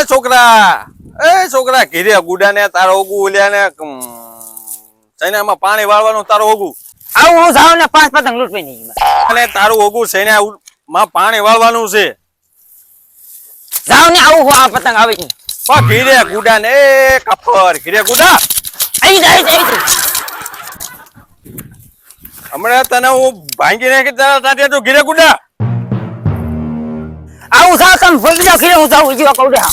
છોકરા ઘીરે ગુડા ને તારો ઓગુ ઓલ્યા ને સૈનામાં પાણી વાળવાનું તારો ઓગુ આવું હું જાવ ને 5 પતંગ લૂંટવી નહીં અને તારું ઓગુ સૈનામાં પાણી વાળવાનું છે જાવ ને આવું હું આ પતંગ આવે છે પણ ઘીરે ગુડા ને કફર ઘીરે ગુડા આઈ જાય હમણાં તને હું ભાંગી નાખી તારા તો ઘીરે ગુડા આવું જાવ તમે ભૂલી જાવ ખીરે હું જાવ જીવા કઉડે હા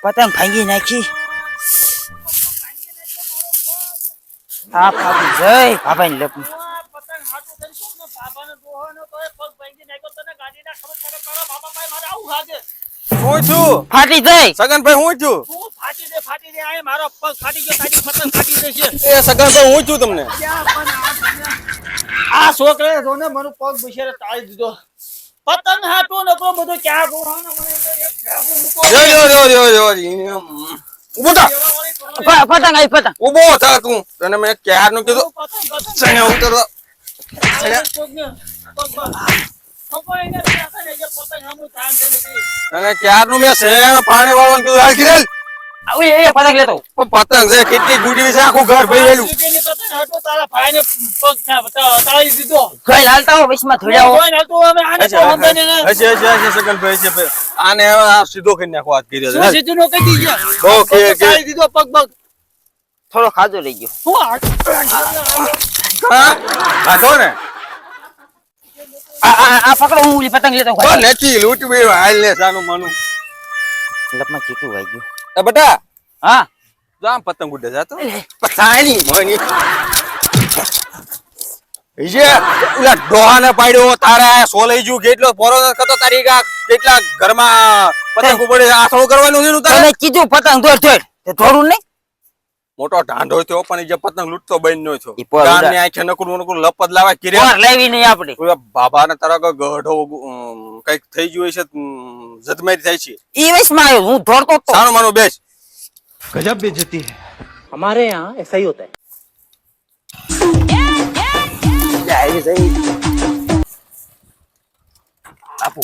પતંગ ભાંગી નાખી હા ભાભી જય બાબા ને લપ પતંગ હાટું થઈ તો ને બાબાને દોહનો તો પગ ભાંગી નાખ્યો તને ગાડીના ખબર પડે તારા બાબા ભાઈ મારે આવું હાજે હું છું ફાટી જાય સગનભાઈ હું છું તું ફાટી દે આ મારો પગ ફાટી ગયો તારી પતંગ ફાટી જશે એ સગનભાઈ હું છું તમને આ છોકરાએ જોને મારું પગ બિચારે તાળી દીધો પતંગ હાટું નકો બધું ક્યાં ગોવાનો મને ઉભો થા પતંગ આઈ પતંગ ઉભો થા તું તને મેં ક્યાર નું કીધું સૈના ઉતર અને ક્યાર નું મેં સૈના પાણી વાળવાનું કીધું હાલ કિરેલ આવું એ પતંગ લેતો પતંગ છે કેટલી ગુડી છે આખું ઘર ભરેલું પતંગ હાટું તારા ભાઈને પગ તાળી દીધો કઈ હાલતા હો વિશમાં થોડ્યા કોઈ નતું અમે આને તો હંધાને ને હશે સગનભાઈ છે આને હવે આ સીધો કરી નાખો હાથ કરી શું સીધું નો કહી દીજો ઓકે તાળી દીધો પગ થોડો ખાધો લઈ ગયો શું ખાધો ને આ પકડો હું પતંગ લેતો નથી લૂંટવી હાલ ને સાનું માનું લપમાં ચીકુ વાઈ ગયું એ બેટા હા જો આમ પતંગ ઉડે જાતો પતાણી મોની ઈજે ઓલા ડોહાને પાડ્યો તારા સોલઈ જુ કેટલો પોરો કતો તારી ગા કેટલા ઘરમાં પતંગ ઉડે આ થોડું કરવાનું છે તારે તમે કીધું પતંગ દોડ દોડ તે થોડું નહીં મોટો ઢાંઢો થયો પણ જે પતંગ લૂટતો બન નો થયો ગામની આંખે નકરું લપત લાવા કિરે લેવી નહીં આપણે ઓલા બાબાને તારા ગઢો કઈક થઈ ગયું છે જદમારી થાય છે ઈ વયસમાં આવ્યો હું દોડતો તો સાનું માનું બેસ गजब बेइज्जती है हमारे यहाँ ऐसा ही होता है બાપુ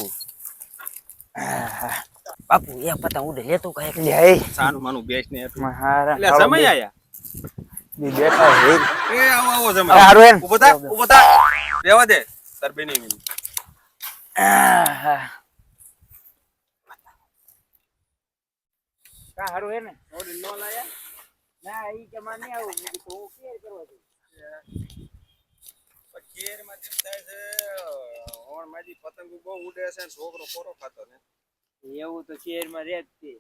બાપુ એ પતંગ ઉડે લેતો કઈ લે સાનું માનું બેસ ને મારા એટલે સમય આયા બી બેઠા હે એ આવો સમય હારું એમ ઉભો થા રેવા દે તાર બેની ની કા હારું હે ને ઓડી નો લાયા ના ઈ કે માં નહીં આવું મે તો હું કેર કરવા દઉં કેર માં જેમ થાય છે ઓણ માજી પતંગ બહુ ઉડે છે ને છોકરો પોરો ખાતો ને એવું તો શહેર માં રહે જ છે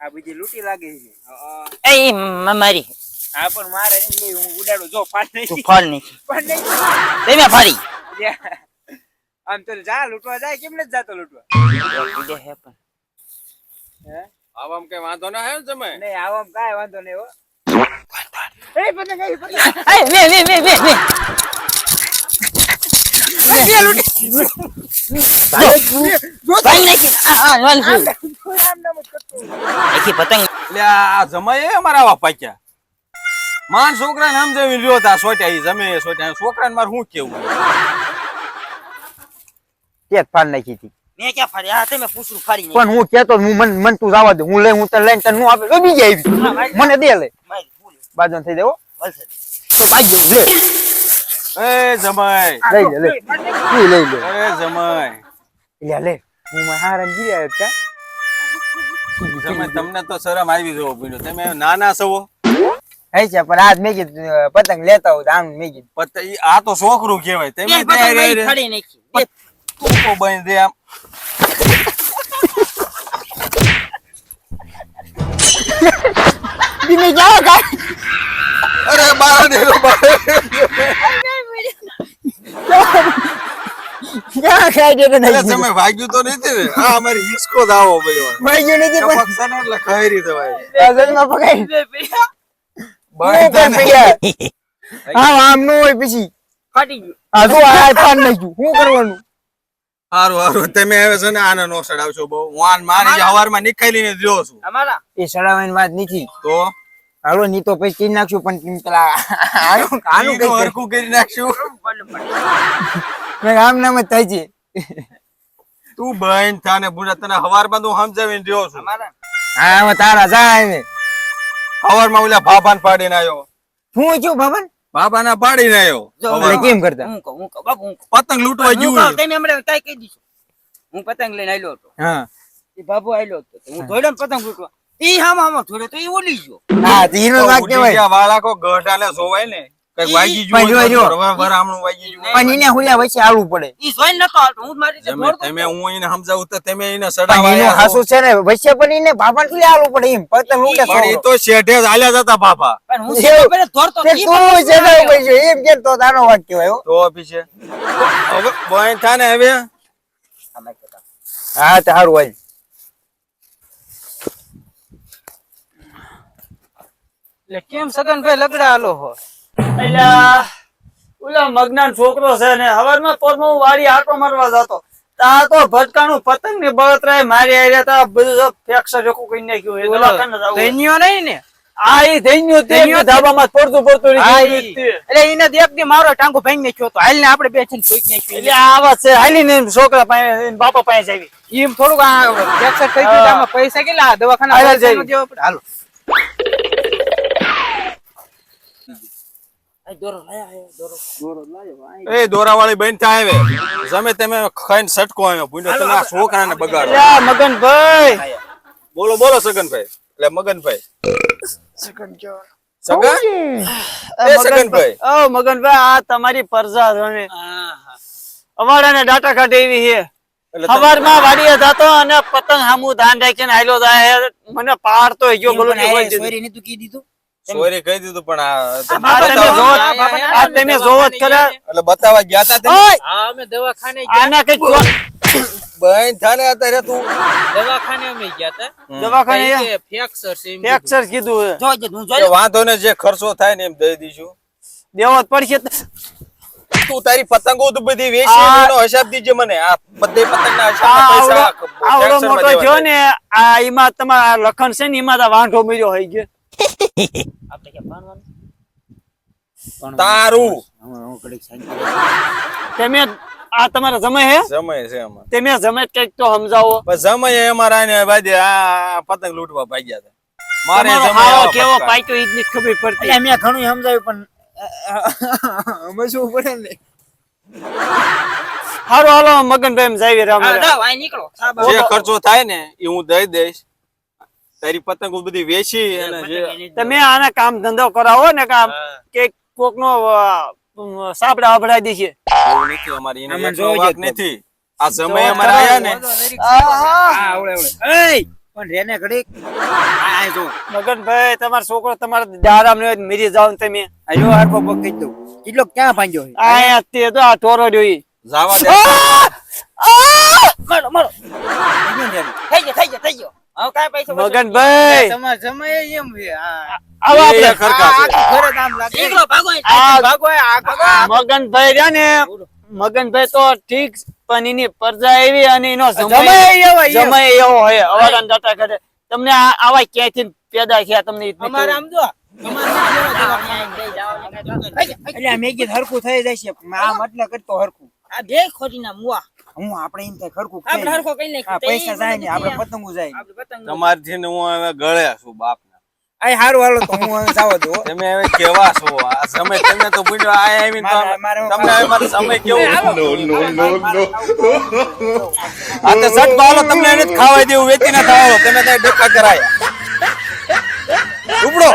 આ બધી લૂંટી લાગે છે એ મારી આ પણ મારે નહીં હું ઉડાડું જો પાડ નહીં તું ફળ નહીં પાડ નહીં તમે ફાડી આમ તો જા લૂટવા જાય કેમ નથી જાતો લૂટવા ઉડે હે પણ હે આવામ કઈ વાંધો ના હે સમય નહીં આવામ કાઈ વાંધો નહીં હો એ પતંગ એ પતંગ એ મે પતંગ આ જમાય અમારા આવા પાક્યા માન છોકરા નામ જેવી લ્યો તા સોટ્યા ઈ જમે સોટ્યા છોકરાને માર શું કેવું કે ફાડ નાખી હતી મેં ક્યાં ફાડી આ તમે પૂછું ફાડી નહીં પણ હું કેતો મન તું જવા દે હું લઈ હું તને લઈને તને નું આપે બી જાય મને દે લે બાજુ થઈ દેવો તો બાજુ લે એ જમાય લઈ લે લઈ લે એ જમાય લે હું મહારાજ ગીયા હતા જમાય તમને તો શરમ આવી જવો પડ્યો તમે નાના છો હે છે પણ આજ મેં કીધું પતંગ લેતા હું આમ મેં કીધું આ તો છોકરું કહેવાય તમે ફાડી નાખી તો બન દે આમ બીને જાઓ કા અરે બાર દેલો બાર ક્યાં ખાઈ દે એટલે તમે ભાગ્યું તો નથી ને આ અમારી હિસ્કો દાવો ભાઈ ભાઈ નથી પણ પક્ષને એટલે ખાઈ રીતે ભાઈ આજમાં પકાઈ હા આમ નો હોય પછી ફાટી ગયું આ તો આ પાન નાખ્યું શું કરવાનું હારું હારું તમે હવે છે ને આને નો સડાવશો બહુ હું આન મારી હવારમાં નિખાઈ લઈને જોઉં છું અમારા એ સડાવાની વાત નથી તો હાલો ની તો પછી કરી નાખશું પણ પેલા આનું કઈ હરખું કરી નાખશું. આમ નામ જ થાય છે. તું બહેન થાને બુડા તને હવારમાં તો હું સમજાવીને રહ્યો છું. હા હવે તારા જાય ને હવારમાં ઓલા ભાભાને પાડીને આવ્યો. હું છું ભવન બાબાના પાડીને આવ્યો. એટલે કેમ કરતા હું કહું બાપુ હું કહું. પતંગ લૂંટવા હું ગયું. કહું, તમે હમણાં કાંઈ કહી દીધું. હું પતંગ લઈને આયલો હતો. હા એ બાબુ આયલો હતો. હું દોડ્યો ને પતંગ લૂંટવા. ઈ હામાં દોડ્યો તો ઈ ઓલી ગયો. હા તો એનો વાંક ઉડી કેવાય ગયા વાળા કો ગઢાને જોવાય ને કઈક વાગી પણ ગયું જો. હોય તો વરામણું વાગી ગયું હોય. પણ એને હુલ્યા વચ્ચે આવવું પડે ઈ જોઈને નતો આવતો. હું મારી રીતે તમે દોડતો તમે હતો. હું એને સમજાવું તો તમે એને પણ સડાવા એનું આવ્યા હાસુ છો. છે ને વચ્ચે પણ એને બાપા શું આવવું પડે એમ પતંગ લૂંટે પણ એ છોકરો. તો શેઠે જ હાલ્યા જતા બાપા. પણ હું સીધો પેલે દોડતો તે હતો. ઈ તું પણ છે ને આવ્યો. પછી એમ કે તો તારો વાંક કેવાય હો. તો પીછે હવે બોય થાને હવે હા તો સારું હોય એટલે કેમ સગનભાઈ લગડા આલો હો? અલ્યા ઓલા મગનાન છોકરો છે ને હવારમાં પોરમાં હું વાડી આટો મારવા જતો. તા તો ભટકાનું પતંગ ને બળતરાય મારી આર્યા તા બધું ફેક્સર જોખું કરી નાખ્યું. એ દવાખાને જાવું. ધન્યો નહીં ને આ ઈ ધૈન્યો તે ધૈન્યો ધાબામાં પડતું પડતું હા, રહી ઈ. ગયું. એટલે એને દેખ ને મારો ટાંગો ભાંગી નાખ્યો તો હાલ ને આપણે બે છે ને સોઈક નાખ્યું એટલે આ વાત છે હાલી ને છોકરા પાસે બાપા પાસે આવી. એમ થોડુંક આ ફ્રેક્ચર થઈ ગયું તો આમાં પૈસા કેટલા દવાખાના હાલ પૈસા જઈએ. નો દેવો પડે હાલો એ દોરાવાળી બેન થાય હવે જમે તમે ખાઈને સટકો આવ્યો ભૂંડો તમે આ છોકરાને બગાડો. અલ્યા મગનભાઈ બોલો બોલો સગનભાઈ. એટલે મગનભાઈ સગન એ સગનભાઈ ઓ મગનભાઈ આ તમારી પરજા છે ને અવાડાને ડાટા કાઢે એવી છે. એટલે તમે- સવારમાં વાડીએ જતો અને પતંગ હામું ધાન રાખીને આયલો જાય. મને પાડતો ગયો ગળું ની હોય દીધું. સોરી કહી દીધું પણ આ તમે આ તમે બતાવવા- જોવો જ- આ તમે જોવો જ ખરા. એટલે બતાવવા ગયા તા તમે ઓય! હા અમે દવાખાને આના કઈક બેન થાને અત્યારે તું દવાખાને અમે ગયા હતા દવાખાને ફ્રેક્ચર છે ફ્રેક્ચર કીધું છે. કે વાંધો ને જે ખર્ચો થાય ને એમ દઈ દઈશું. દેવો જ પડશે. તું તારી પતંગો તો બધી વેચી આ- એનો હિસાબ દીજે મને. આ બધી પતંગના આ હિસાબના પૈસા આવડો taxer માં મોટો દેવાના. થયો ને આ એમાં તમારા લખન છે ને એમાં તો વાંઢો મળ્યો હોય ગયો. તારું તમે આ તમારા જમે હે સમય છે એમાં તમે જમે કઈક તો સમજાવો. પણ સમય અમારા ને બાજે આ પતંગ લૂંટવા ભાગ્યા હતા. મારે તમારો સમય હાવો આવા કેવો પતંગ. પાક્યો ઈ જ નથી ખબર પડતી. મેં ઘણું સમજાવ્યું પણ અમે શું પડે ને હારું હાલો મગનભાઈ એમ જાવી રામ જે ખર્ચો થાય ને એ હું દઈ દઈશ. તારી પતંગો બધી વેચી અને જે તમે આના કામ ધંધો કરાવો ને કામ કે કોક નો સાપડા આપડા દેશે. એવું નથી અમારી એને આમાં એટલો જોઈ વાંક જતો. નથી. આ સમય અમારા આયા ને પણ રેને ઘડીક આ જો મગનભાઈ તમારો છોકરો તમારા દારામ ને મેરી જાવ ને તમે આજો હરકો પગ કહી દઉં કેટલો ક્યાં ભાંગ્યો છે આ તે તો આ ટોરો જોઈ. જાવા દે. મારો મારો થઈ ગયો હવે કાઈ પૈસા મગનભાઈ તમાર સમય એમ છે આ આવો એ આપણે ખરખા છે. ઘરે કામ લાગે મગનભાઈ રહ્યા ને મગનભાઈ તો ઠીક પણ એની પરજા એવી અને એનો જમાય એવો એમ. જમાય એવો હોય અવાડાને દાટા કરે. તમને આવા ક્યાંથી પેદા થયા તમને ઈ જ નથી ખબર. એટલે આ મેગી હરખું થઈ જશે આમ એટલે કરતો હરખું આ બે ખોટીના મુવા હું આપણે એમ થાય હરખું આપણે ખાઈ. હરખો કઈ નાખ્યું. હા, પૈસા જાય ને આપણે પતંગો જાય તમારથી ને હું હવે ગળે છું બાપના. આ હારું હાલો તો હું હવે જાવા દઉં હો. તમે હવે કેવા છો? આ સમય તમે તો ભૂંડો આયા આવીને તો તમને હવે મારો સમય કેવો? આ તો સટ પાલો તમને એને જ ખાવા દેવું વેચી ના થવાનો તમે ત્યાં ડખા કરાય ઉપડો